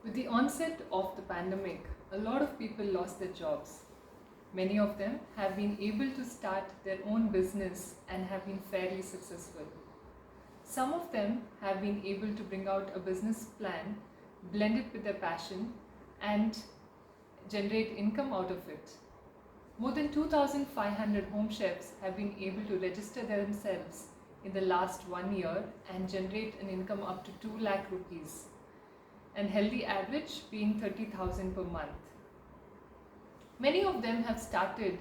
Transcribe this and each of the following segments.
With the onset of the pandemic, a lot of people lost their jobs. Many of them have been able to start their own business and have been fairly successful. Some of them have been able to bring out a business plan, blend it with their passion, and generate income out of it. More than 2,500 home chefs have been able to register themselves in the last 1 year and generate an income up to 2 lakh rupees, and healthy average being 30,000 per month. Many of them have started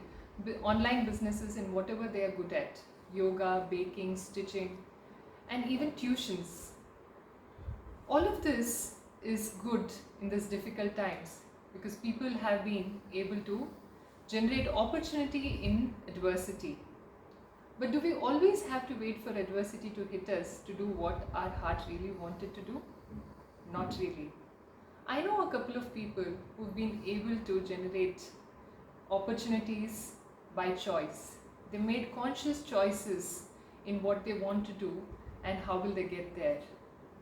online businesses in whatever they are good at: yoga, baking, stitching, and even tuitions. All of this is good in these difficult times because people have been able to generate opportunity in adversity. But do we always have to wait for adversity to hit us to do what our heart really wanted to do? Not really. I know a couple of people who've been able to generate opportunities by choice. They made conscious choices in what they want to do and how will they get there.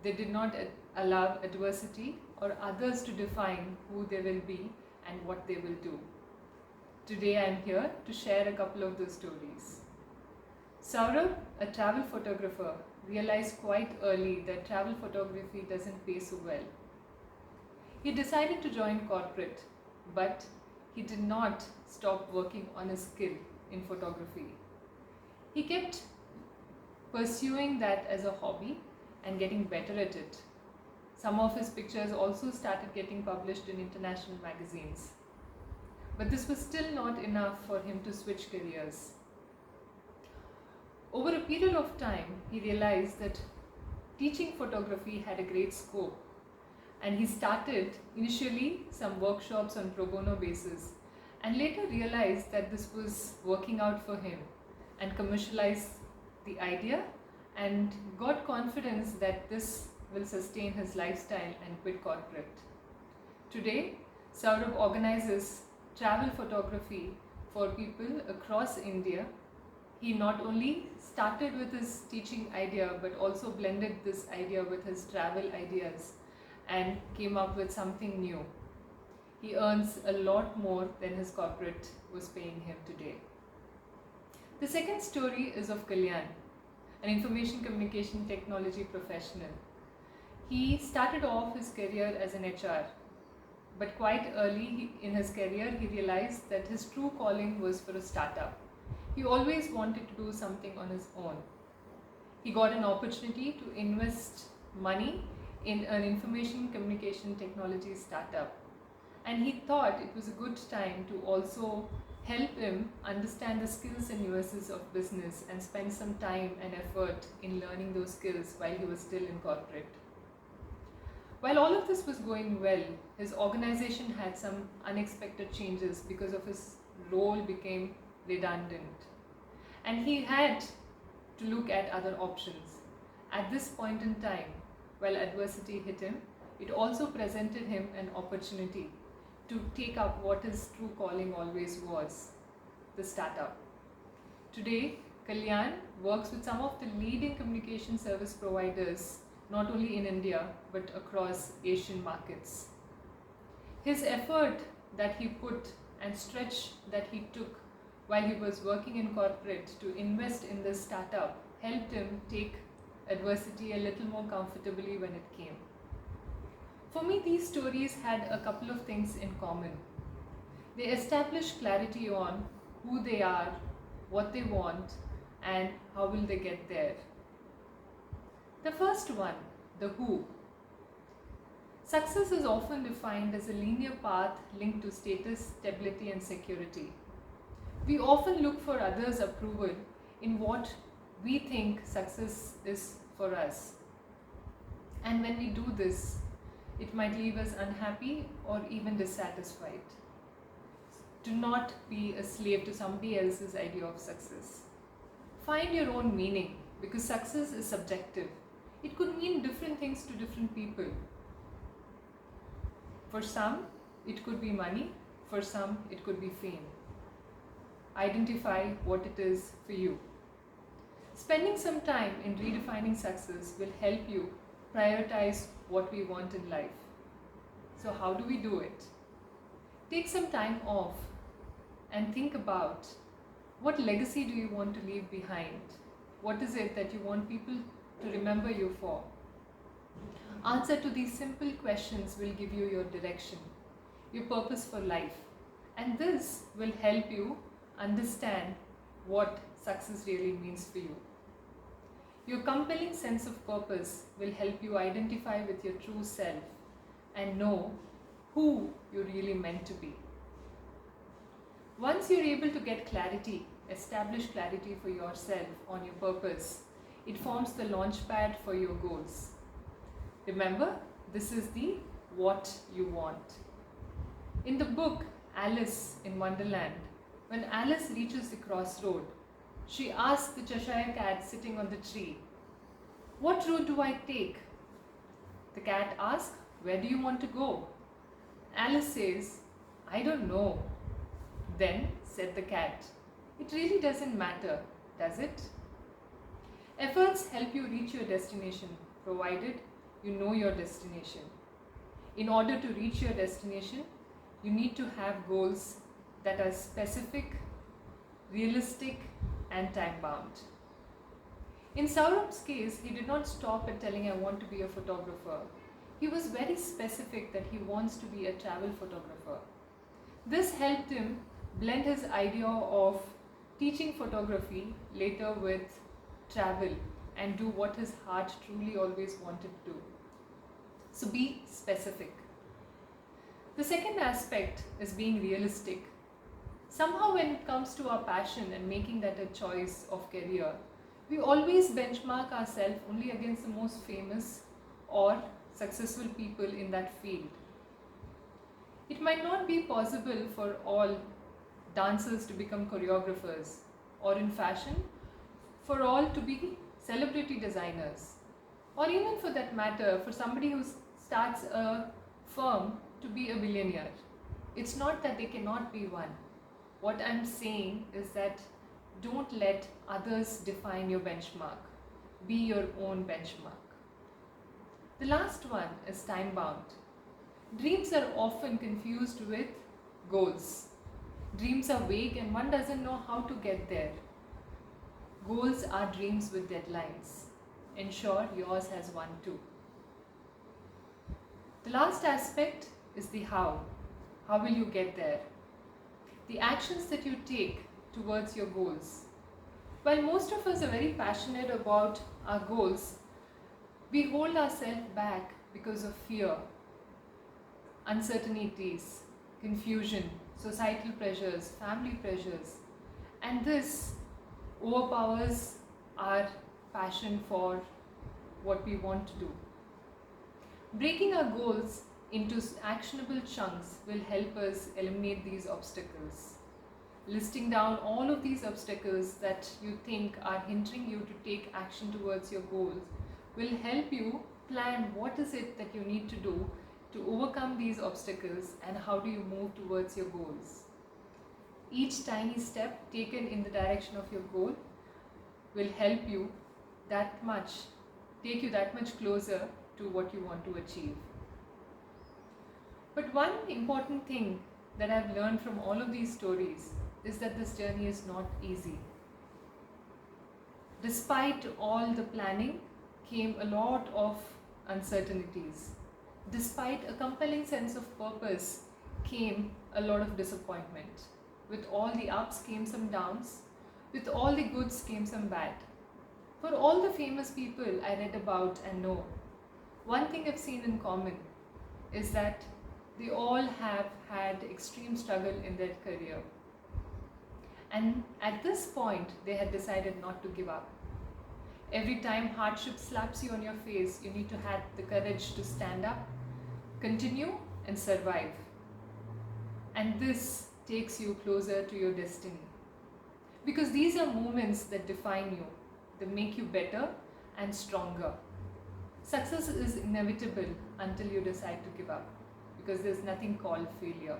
They did not allow adversity or others to define who they will be and what they will do. Today I am here to share a couple of those stories. Saurabh, a travel photographer, realized quite early that travel photography doesn't pay so well. He decided to join corporate, but he did not stop working on his skill in photography. He kept pursuing that as a hobby and getting better at it. Some of his pictures also started getting published in international magazines. But this was still not enough for him to switch careers. Over a period of time, he realized that teaching photography had a great scope, and he started initially some workshops on pro bono basis and later realized that this was working out for him and commercialized the idea and got confidence that this will sustain his lifestyle and quit corporate. Today, Saurabh organizes travel photography for people across India. He not only started with his teaching idea but also blended this idea with his travel ideas and came up with something new. He earns a lot more than his corporate was paying him today. The second story is of Kalyan, an information communication technology professional. He started off his career as an HR, but quite early in his career he realized that his true calling was for a startup. He always wanted to do something on his own. He got an opportunity to invest money in an information communication technology startup, and he thought it was a good time to also help him understand the skills and nuances of business and spend some time and effort in learning those skills while he was still in corporate. While all of this was going well, his organization had some unexpected changes because of his role became redundant, and he had to look at other options. At this point in time, while adversity hit him, it also presented him an opportunity to take up what his true calling always was, the startup. Today, Kalyan works with some of the leading communication service providers not only in India but across Asian markets. His effort that he put and stretch that he took while he was working in corporate to invest in this startup helped him take adversity a little more comfortably when it came. For me, these stories had a couple of things in common. They established clarity on who they are, what they want, and how will they get there. The first one, the who. Success is often defined as a linear path linked to status, stability, and security. We often look for others' approval in what we think success is for us. And when we do this, it might leave us unhappy or even dissatisfied. Do not be a slave to somebody else's idea of success. Find your own meaning, because success is subjective. It could mean different things to different people. For some, it could be money. For some, it could be fame. Identify what it is for you. Spending some time in redefining success will help you prioritize what we want in life. So how do we do it? Take some time off and think about, what legacy do you want to leave behind? What is it that you want people to remember you for? Answer to these simple questions will give you your direction, your purpose for life. And this will help you understand what success really means for you. Your compelling sense of purpose will help you identify with your true self and know who you're really meant to be. Once you're able to get clarity, establish clarity for yourself on your purpose, it forms the launchpad for your goals. Remember, this is the what you want. In the book Alice in Wonderland, when Alice reaches the crossroad, she asks the Cheshire cat sitting on the tree, "What road do I take?" The cat asks, "Where do you want to go?" Alice says, "I don't know." Then, said the cat, "It really doesn't matter, does it?" Efforts help you reach your destination, provided you know your destination. In order to reach your destination, you need to have goals that are specific, realistic, and time-bound. In Saurabh's case, he did not stop at telling, "I want to be a photographer." He was very specific that he wants to be a travel photographer. This helped him blend his idea of teaching photography later with travel and do what his heart truly always wanted to do. So be specific. The second aspect is being realistic. Somehow when it comes to our passion and making that a choice of career, we always benchmark ourselves only against the most famous or successful people in that field. It might not be possible for all dancers to become choreographers, or in fashion, for all to be celebrity designers, or even for that matter, for somebody who starts a firm to be a billionaire. It's not that they cannot be one. What I'm saying is that don't let others define your benchmark. Be your own benchmark. The last one is time-bound. Dreams are often confused with goals. Dreams are vague and one doesn't know how to get there. Goals are dreams with deadlines. Ensure yours has one too. The last aspect is the how. How will you get there? The actions that you take towards your goals. While most of us are very passionate about our goals, we hold ourselves back because of fear, uncertainties, confusion, societal pressures, family pressures, and this overpowers our passion for what we want to do. Breaking our goals into actionable chunks will help us eliminate these obstacles. Listing down all of these obstacles that you think are hindering you to take action towards your goals will help you plan what is it that you need to do to overcome these obstacles and how do you move towards your goals. Each tiny step taken in the direction of your goal will help you take you that much closer to what you want to achieve. But one important thing that I've learned from all of these stories is that this journey is not easy. Despite all the planning came a lot of uncertainties. Despite a compelling sense of purpose came a lot of disappointment. With all the ups came some downs. With all the goods came some bad. For all the famous people I read about and know, one thing I've seen in common is that they all have had extreme struggle in their career. And at this point, they had decided not to give up. Every time hardship slaps you on your face, you need to have the courage to stand up, continue, and survive. And this takes you closer to your destiny. Because these are moments that define you, that make you better and stronger. Success is inevitable until you decide to give up, because there's nothing called failure.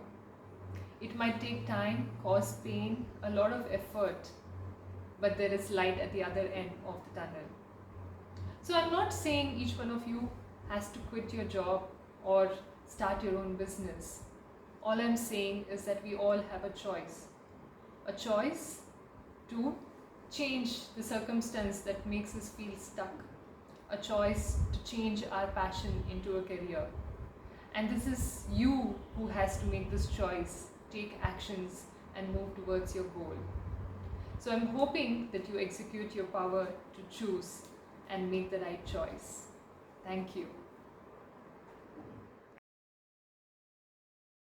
It might take time, cause pain, a lot of effort, but there is light at the other end of the tunnel. So I'm not saying each one of you has to quit your job or start your own business. All I'm saying is that we all have a choice. A choice to change the circumstance that makes us feel stuck. A choice to change our passion into a career. And this is you who has to make this choice, take actions, and move towards your goal. So I'm hoping that you execute your power to choose and make the right choice. Thank you.